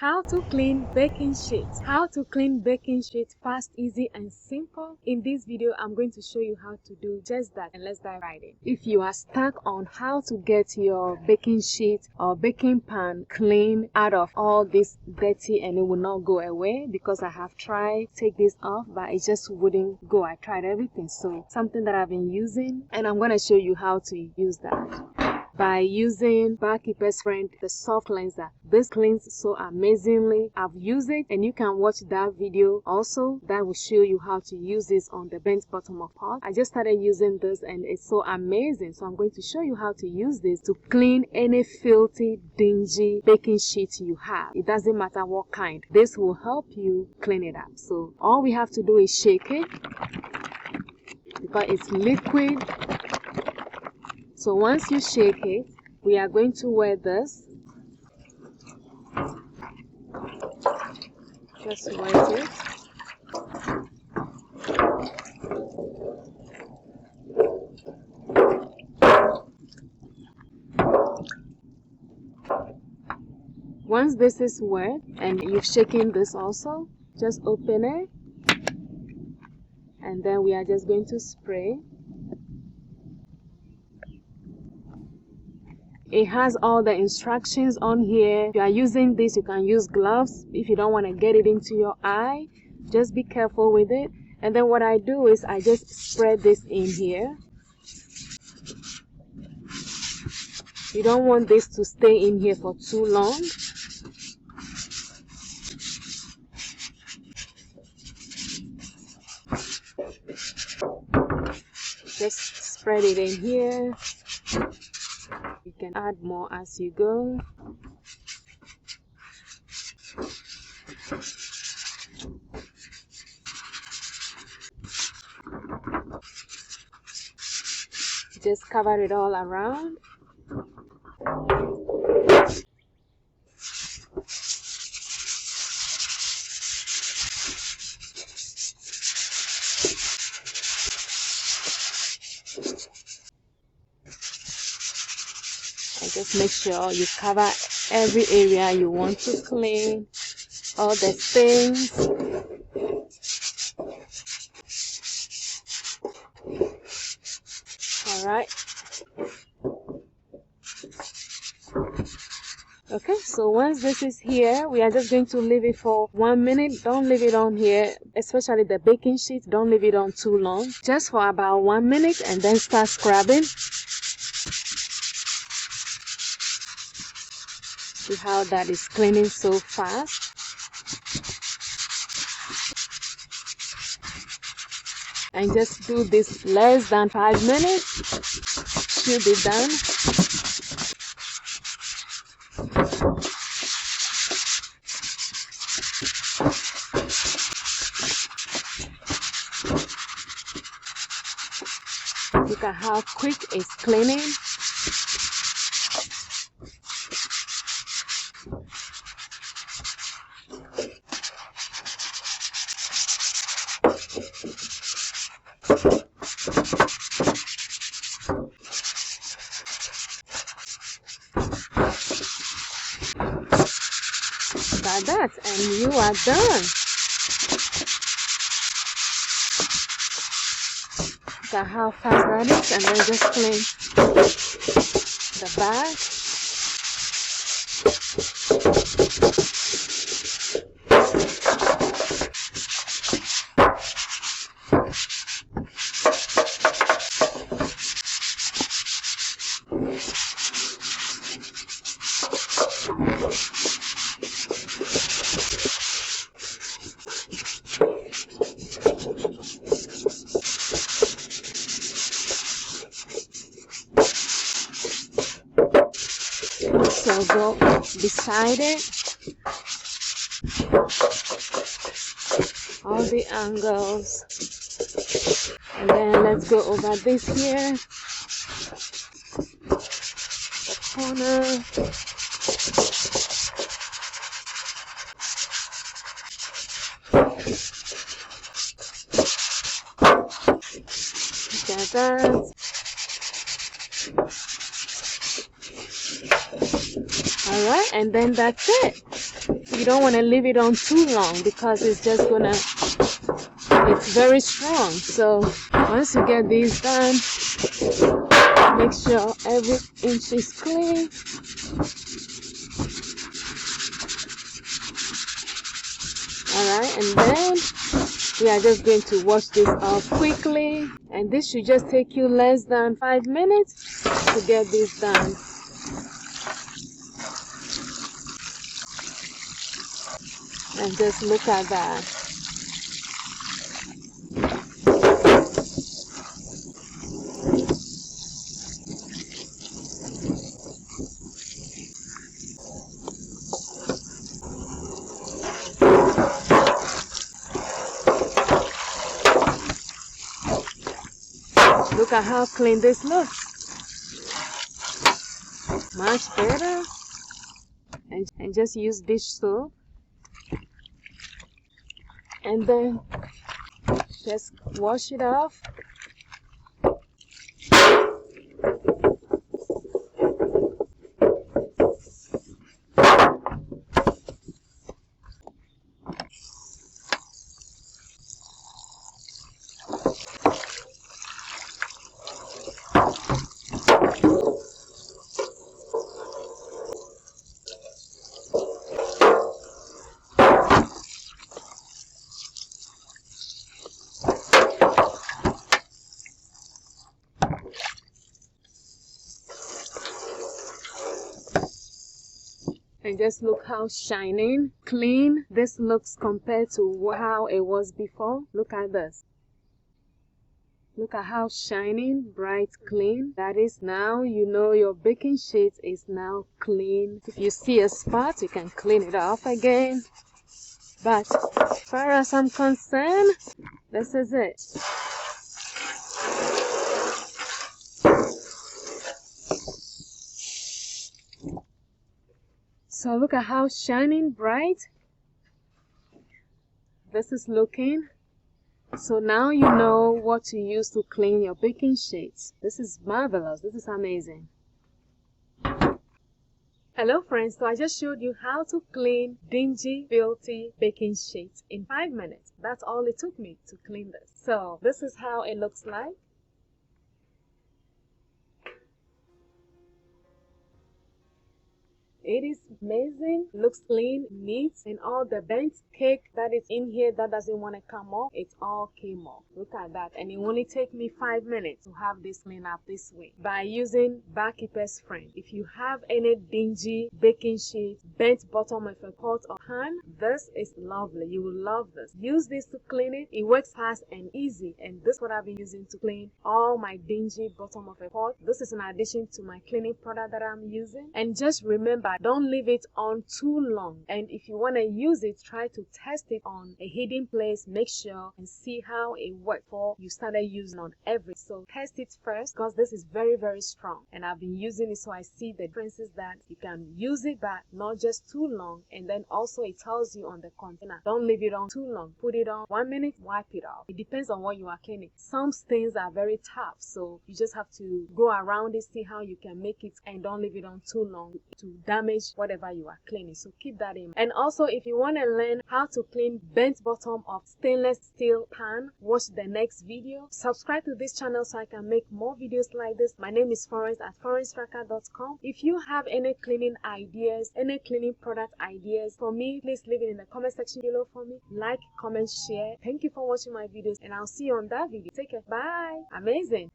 How to clean baking sheets. How to clean baking sheets fast, easy and simple. In this video, I'm going to show you how to do just that, and let's dive right in. If you are stuck on how to get your baking sheet or baking pan clean out of all this dirty and it will not go away, because I have tried to take this off but it just wouldn't go. I tried everything. So something that I've been using, and I'm going to show you how to use that. By using Barkeeper's Friend, the soft cleanser. This cleans so amazingly. I've used it and you can watch that video also. That will show you how to use this on the bent bottom of pot. I just started using this and it's so amazing. So I'm going to show you how to use this to clean any filthy, dingy baking sheet you have. It doesn't matter what kind. This will help you clean it up. So all we have to do is shake it because it's liquid. So once you shake it, we are going to wear this. Just wet it. Once this is wet and you've shaken this also, just open it. And then we are just going to spray. It has all the instructions on here. If you are using this, you can use gloves if you don't want to get it into your eye. Just be careful with it. And then what I do is I just spread this in here. You don't want this to stay in here for too long. Just spread it in here. You can add more as you go. Just cover it all around. And just make sure you cover every area you want to clean, all the stains. Alright. Okay, so once this is here, we are just going to leave it for 1 minute. Don't leave it on here, especially the baking sheet. Don't leave it on too long. Just for about 1 minute and then start scrubbing. See how that is cleaning so fast. And just do this less than 5 minutes. Should be done. Look at how quick it's cleaning. Like that, and you are done. Look at how fast that is, and then just clean the bag. So go beside it, all the angles, and then let's go over this here, the corner, like that. Alright, and then that's it. you don't want to leave it on too long because it's just gonna, it's very strong. So once you get this done, make sure every inch is clean. Alright, and then we are just going to wash this off quickly, and this should just take you less than 5 minutes to get this done. And just look at that. Look at how clean this looks. Much better. And just use dish soap. And then just wash it off. And just look how shining, clean this looks compared to how it was before. Look at this. Look at how shining, bright, clean that is now. You know your baking sheet is now clean. If you see a spot, you can clean it off again. But as far as I'm concerned, this is it. So look at how shining bright this is looking. So now you know what to use to clean your baking sheets. This is marvelous. This is amazing. Hello friends, so I just showed you how to clean dingy, filthy baking sheets in 5 minutes. That's all it took me to clean this. So this is how it looks like. It is amazing, looks clean, neat, and all the bent cake that is in here that doesn't want to come off, it all came off. Look at that. And it only take me 5 minutes to have this clean up this way by using Barkeeper's Friend. If you have any dingy baking sheet, bent bottom of a pot or pan, this is lovely. You will love this. Use this to clean it. It works fast and easy, and this is what I've been using to clean all my dingy bottom of a pot. This is in addition to my cleaning product that I'm using. And just remember, don't leave it on too long. And if you want to use it, try to test it on a hidden place. Make sure and see how it works before you started using on every. So test it first because this is very, very strong. And I've been using it so I see the differences that you can use it but not just too long. And then also it tells you on the container, don't leave it on too long. Put it on 1 minute, wipe it off. It depends on what you are cleaning. Some stains are very tough, so you just have to go around it, see how you can make it, and don't leave it on too long to damage whatever you are cleaning. So keep that in mind. And also, if you want to learn how to clean bent bottom of stainless steel pan, watch the next video. Subscribe to this channel so I can make more videos like this. My name is Florence at FlorenceStraka.com. If you have any cleaning ideas, any cleaning product ideas for me, please leave it in the comment section below for me. Like, comment, share. Thank you for watching my videos, and I'll see you on that video. Take care. Bye. Amazing.